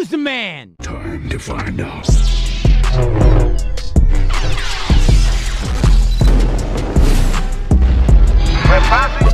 Who's the man? Time to find out. We're passing.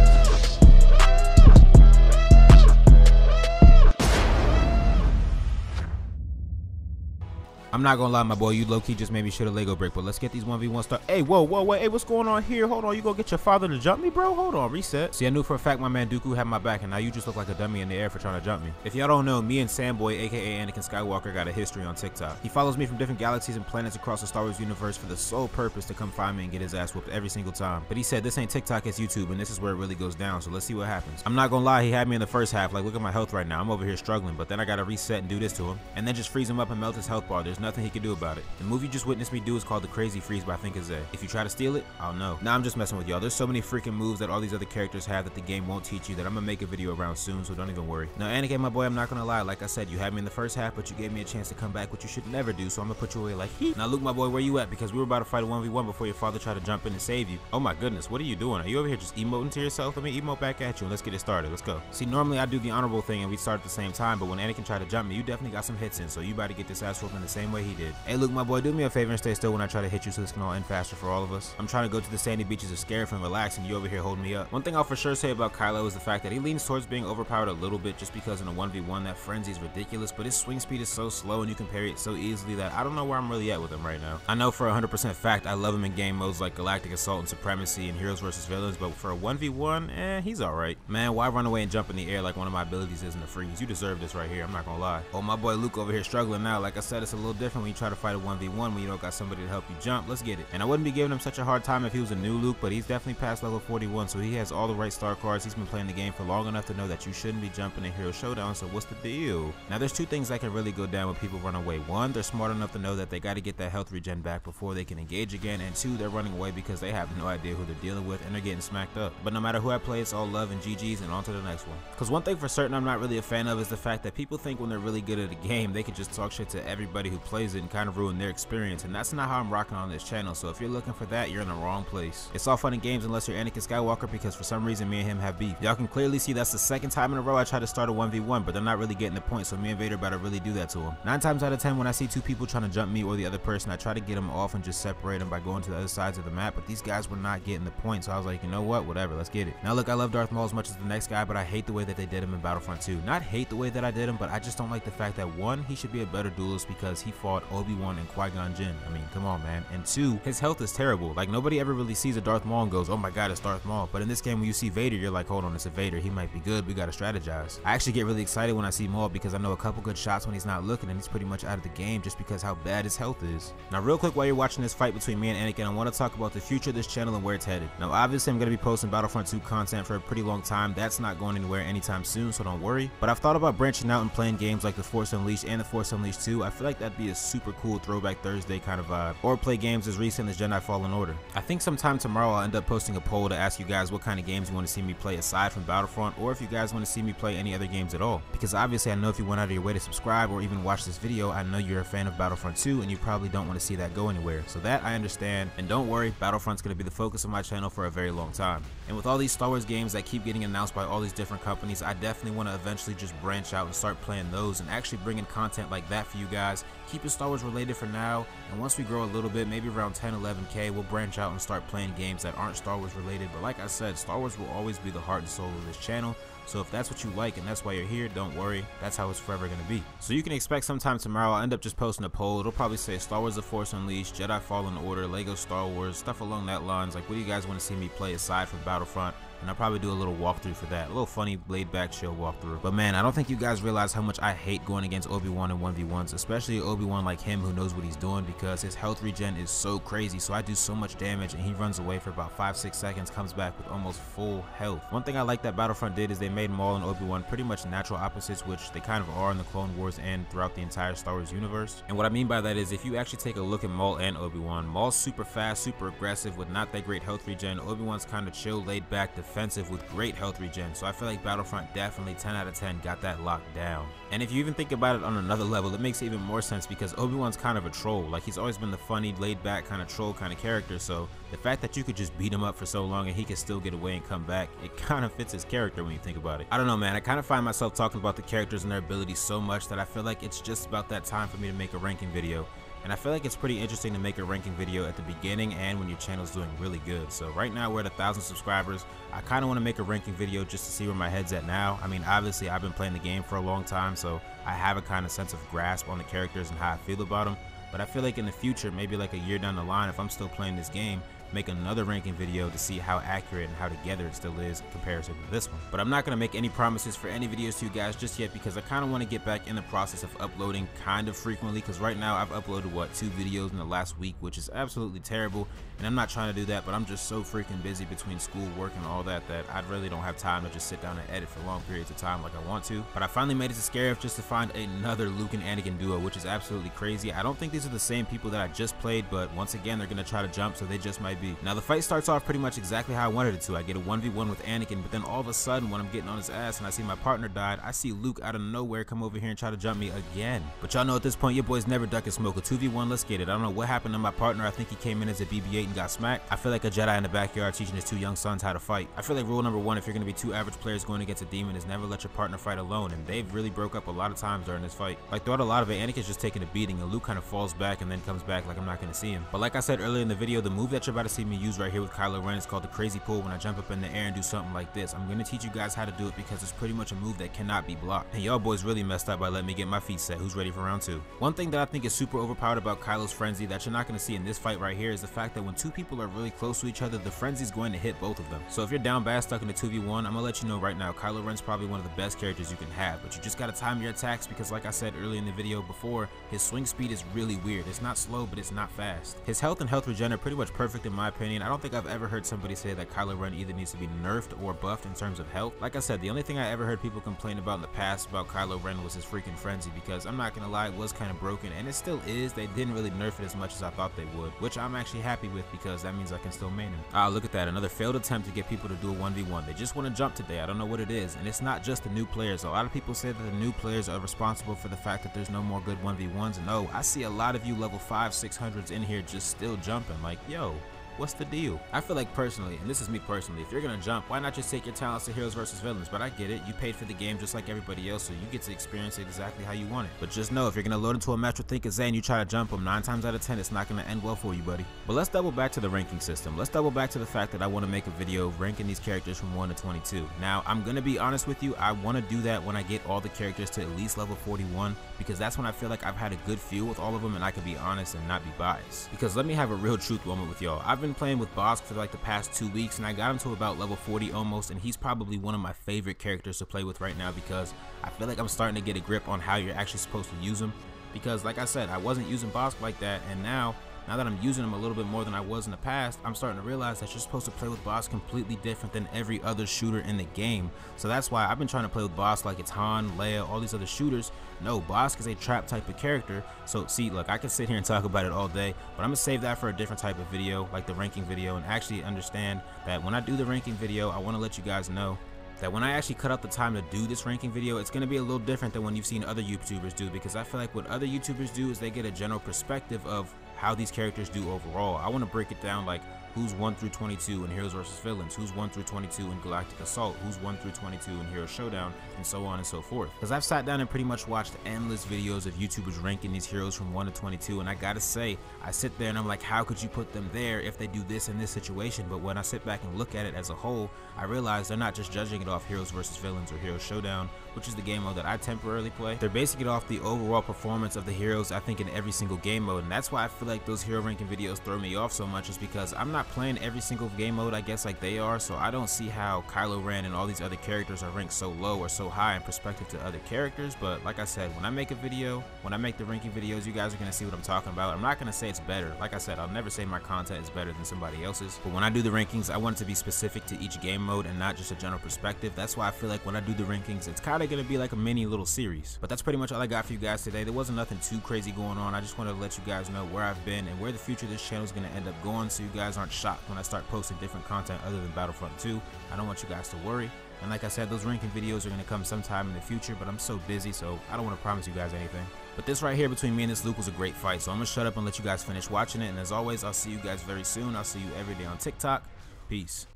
I'm not gonna lie, my boy, you low-key just made me shoot a Lego brick, but let's get these 1v1 start. Hey, whoa, wait, hey, what's going on here? Hold on, you gonna get your father to jump me, bro? Hold on, reset. See, I knew for a fact my man Dooku had my back, and now you just look like a dummy in the air for trying to jump me. If y'all don't know, me and Samboy, aka Anakin Skywalker, got a history on TikTok. He follows me from different galaxies and planets across the Star Wars universe for the sole purpose to come find me and get his ass whooped every single time. But he said this ain't TikTok, it's YouTube, and this is where it really goes down, so let's see what happens. I'm not gonna lie, he had me in the first half, like look at my health right now. I'm over here struggling, but then I gotta reset and do this to him, and then just freeze him up and melt his health bar. There's nothing he can do about it. The move you just witnessed me do is called the Crazy Freeze by ThinkOfZay. If you try to steal it, I'll know. Nah, I'm just messing with y'all. There's so many freaking moves that all these other characters have that the game won't teach you that I'm gonna make a video around soon, so don't even worry. Now, Anakin, my boy, I'm not gonna lie. Like I said, you had me in the first half, but you gave me a chance to come back, which you should never do, so I'm gonna put you away like he. Now, Luke, my boy, where you at? Because we were about to fight a 1v1 before your father tried to jump in and save you. Oh my goodness, what are you doing? Are you over here just emoting to yourself? Let me emote back at you and let's get it started. Let's go. See, normally I do the honorable thing and we start at the same time, but when Anakin tried to jump me, you definitely got some hits in, so you about to get this ass whooping the same way he did. Hey, Luke, my boy, do me a favor and stay still when I try to hit you so this can all end faster for all of us. I'm trying to go to the sandy beaches of Scarif and relax, and you over here holding me up. One thing I'll for sure say about Kylo is the fact that he leans towards being overpowered a little bit just because in a 1v1 that frenzy is ridiculous, but his swing speed is so slow and you can parry it so easily that I don't know where I'm really at with him right now. I know for 100% fact I love him in game modes like Galactic Assault and Supremacy and Heroes vs Villains, but for a 1v1, he's alright. Man, why run away and jump in the air like one of my abilities isn't a freeze? You deserve this right here, I'm not gonna lie. Oh, my boy Luke over here struggling now. Like I said, it's a little different when you try to fight a 1v1 when you don't got somebody to help you jump. Let's get it. And I wouldn't be giving him such a hard time if he was a new Luke, but he's definitely past level 41, so he has all the right star cards. He's been playing the game for long enough to know that you shouldn't be jumping in Hero Showdown, so what's the deal? Now, there's two things that can really go down when people run away. One, they're smart enough to know that they got to get that health regen back before they can engage again, and two, they're running away because they have no idea who they're dealing with and they're getting smacked up. But no matter who I play, it's all love and GG's and on to the next one. Because one thing for certain I'm not really a fan of is the fact that people think when they're really good at a game, they can just talk shit to everybody who plays it and kind of ruin their experience, and that's not how I'm rocking on this channel, so if you're looking for that, you're in the wrong place. It's all fun and games unless you're Anakin Skywalker, because for some reason me and him have beef. Y'all can clearly see that's the second time in a row I try to start a 1v1, but they're not really getting the point, so me and Vader better really do that to him. 9 times out of 10 when I see two people trying to jump me or the other person, I try to get them off and just separate them by going to the other sides of the map, but these guys were not getting the point, so I was like, you know what, whatever, let's get it. Now look, I love Darth Maul as much as the next guy, but I hate the way that they did him in Battlefront 2. Not hate the way that I did him, but I just don't like the fact that one, he should be a better duelist because he fought Obi-Wan and Qui-Gon Jinn. I mean, come on, man. And two, his health is terrible. Like, nobody ever really sees a Darth Maul and goes, oh my god, it's Darth Maul. But in this game, when you see Vader, you're like, hold on, it's a Vader. He might be good. We gotta strategize. I actually get really excited when I see Maul because I know a couple good shots when he's not looking, and he's pretty much out of the game just because how bad his health is. Now, real quick, while you're watching this fight between me and Anakin, I want to talk about the future of this channel and where it's headed. Now, obviously, I'm going to be posting Battlefront 2 content for a pretty long time. That's not going anywhere anytime soon, so don't worry. But I've thought about branching out and playing games like The Force Unleashed and The Force Unleashed 2. I feel like that'd be a super cool Throwback Thursday kind of vibe. Or play games as recent as Jedi Fallen Order. I think sometime tomorrow I'll end up posting a poll to ask you guys what kind of games you want to see me play aside from Battlefront, or if you guys want to see me play any other games at all. Because obviously I know if you went out of your way to subscribe or even watch this video, I know you're a fan of Battlefront 2 and you probably don't want to see that go anywhere. So that I understand, and don't worry, Battlefront's going to be the focus of my channel for a very long time. And with all these Star Wars games that keep getting announced by all these different companies, I definitely want to eventually just branch out and start playing those and actually bring in content like that for you guys. Keep it Star Wars related for now, and once we grow a little bit, maybe around 10-11k, we'll branch out and start playing games that aren't Star Wars related. But like I said, Star Wars will always be the heart and soul of this channel. So if that's what you like and that's why you're here, don't worry, that's how it's forever going to be. So you can expect sometime tomorrow I'll end up just posting a poll. It'll probably say Star Wars The Force Unleashed, Jedi Fallen Order, Lego Star Wars, stuff along that lines. Like, what do you guys want to see me play aside from Battlefront? And I'll probably do a little walkthrough for that. A little funny, laid-back, chill walkthrough. But man, I don't think you guys realize how much I hate going against Obi-Wan in 1v1s, especially Obi-Wan like him who knows what he's doing, because his health regen is so crazy. So I do so much damage and he runs away for about 5-6 seconds, comes back with almost full health. One thing I like that Battlefront did is they made Maul and Obi-Wan pretty much natural opposites, which they kind of are in the Clone Wars and throughout the entire Star Wars universe. And what I mean by that is if you actually take a look at Maul and Obi-Wan, Maul's super fast, super aggressive with not that great health regen. Obi-Wan's kind of chill, laid back, defensive with great health regen. So I feel like Battlefront definitely 10 out of 10 got that locked down. And if you even think about it on another level, it makes even more sense because Obi-Wan's kind of a troll. Like, he's always been the funny, laid back kind of troll kind of character. So The fact that you could just beat him up for so long and he can still get away and come back, it kind of fits his character when you think about it. I don't know, man, I kind of find myself talking about the characters and their abilities so much that I feel like it's just about that time for me to make a ranking video. And I feel like it's pretty interesting to make a ranking video at the beginning and when your channel's doing really good. So right now we're at 1,000 subscribers. I kind of want to make a ranking video just to see where my head's at now. I mean, obviously I've been playing the game for a long time, so I have a kind of sense of grasp on the characters and how I feel about them. But I feel like in the future, maybe like a year down the line, if I'm still playing this game, make another ranking video to see how accurate and how together it still is in comparison to this one. But I'm not going to make any promises for any videos to you guys just yet, because I kind of want to get back in the process of uploading kind of frequently, because right now I've uploaded what, 2 videos in the last week, which is absolutely terrible, and I'm not trying to do that, but I'm just so freaking busy between school, work, and all that I really don't have time to just sit down and edit for long periods of time like I want to. But I finally made it to Scarif just to find another Luke and Anakin duo, which is absolutely crazy. I don't think these are the same people that I just played, but once again they're going to try to jump, so they just might be. Now the fight starts off pretty much exactly how I wanted it to. I get a 1v1 with Anakin, but then all of a sudden when I'm getting on his ass and I see my partner died, I see Luke out of nowhere come over here and try to jump me again. But y'all know at this point your boys never duck and smoke. A 2v1, let's get it. I don't know what happened to my partner. I think he came in as a BB-8 and got smacked. I feel like a Jedi in the backyard teaching his 2 young sons how to fight. I feel like rule number 1 if you're going to be 2 average players going against a demon is never let your partner fight alone, and they've really broke up a lot of times during this fight. Like throughout a lot of it, Anakin's just taking a beating and Luke kind of falls back and then comes back like I'm not going to see him. But like I said earlier in the video, the move that you're about to see me use right here with Kylo Ren is called the crazy pull. When I jump up in the air and do something like this, I'm going to teach you guys how to do it because it's pretty much a move that cannot be blocked. And y'all boys really messed up by letting me get my feet set. Who's ready for round 2? One thing that I think is super overpowered about Kylo's frenzy that you're not going to see in this fight right here is the fact that when 2 people are really close to each other, the frenzy is going to hit both of them. So if you're down bad stuck in a 2v1, I'm gonna let you know right now, Kylo Ren's probably one of the best characters you can have, but you just gotta time your attacks because like I said earlier in the video before, his swing speed is really weird. It's not slow, but it's not fast. His health and health regen are pretty much perfect in my opinion. I don't think I've ever heard somebody say that Kylo Ren either needs to be nerfed or buffed in terms of health. Like I said, the only thing I ever heard people complain about in the past about Kylo Ren was his freaking frenzy, because I'm not gonna lie, it was kind of broken, and it still is. They didn't really nerf it as much as I thought they would, which I'm actually happy with because that means I can still main him. Ah, look at that, another failed attempt to get people to do a 1v1. They just want to jump today. I don't know what it is, and it's not just the new players. A lot of people say that the new players are responsible for the fact that there's no more good 1v1s. No, I see a lot of you level 5, 600s in here just still jumping. Like, yo, what's the deal? I feel like personally, and this is me personally, if you're gonna jump, why not just take your talents to heroes versus villains? But I get it, you paid for the game just like everybody else, so you get to experience it exactly how you want it. But just know, if you're gonna load into a match with ThinkOfZay and you try to jump them, 9 times out of 10 it's not gonna end well for you, buddy. But let's double back to the ranking system. Let's double back to the fact that I want to make a video ranking these characters from 1 to 22. Now, I'm gonna be honest with you, I want to do that when I get all the characters to at least level 41, because that's when I feel like I've had a good feel with all of them and I can be honest and not be biased. Because let me have a real truth moment with y'all. I've been playing with Bosk for like the past 2 weeks and I got him to about level 40 almost, and he's probably one of my favorite characters to play with right now because I feel like I'm starting to get a grip on how you're actually supposed to use him. Because like I said, I wasn't using Bosk like that, and now that I'm using him a little bit more than I was in the past, I'm starting to realize that you're supposed to play with Bosk completely different than every other shooter in the game. So that's why I've been trying to play with Bosk like it's Han, Leia, all these other shooters. No, Bosk is a trap type of character. So see, look, I can sit here and talk about it all day, but I'm gonna save that for a different type of video, like the ranking video, and actually understand that when I do the ranking video, I want to let you guys know that when I actually cut out the time to do this ranking video, it's going to be a little different than when you've seen other YouTubers do, because I feel like what other YouTubers do is they get a general perspective of how these characters do overall. I want to break it down like who's 1 through 22 in Heroes vs Villains, who's 1 through 22 in Galactic Assault, who's 1 through 22 in Hero Showdown, and so on and so forth. Because I've sat down and pretty much watched endless videos of YouTubers ranking these heroes from 1 to 22, and I gotta say, I sit there and I'm like, how could you put them there if they do this in this situation? But when I sit back and look at it as a whole, I realize they're not just judging it off Heroes vs Villains or Hero Showdown, which is the game mode that I temporarily play. They're basing it off the overall performance of the heroes, I think, in every single game mode, and that's why I feel like those hero ranking videos throw me off so much, is because I'm not playing every single game mode, I guess, like they are, so I don't see how Kylo Ren and all these other characters are ranked so low or so high in perspective to other characters. But like I said, when I make a video, when I make the ranking videos, you guys are going to see what I'm talking about. I'm not going to say it's better. Like I said, I'll never say my content is better than somebody else's, but when I do the rankings, I want it to be specific to each game mode and not just a general perspective. That's why I feel like when I do the rankings, it's kind of going to be like a mini little series. But that's pretty much all I got for you guys today. There wasn't nothing too crazy going on. I just wanted to let you guys know where I've been and where the future of this channel is going to end up going, so you guys aren't shocked when I start posting different content other than Battlefront 2. I don't want you guys to worry. And like I said, those ranking videos are going to come sometime in the future, but I'm so busy, so I don't want to promise you guys anything. But this right here between me and this Luke was a great fight. So I'm going to shut up and let you guys finish watching it. And as always, I'll see you guys very soon. I'll see you every day on TikTok. Peace.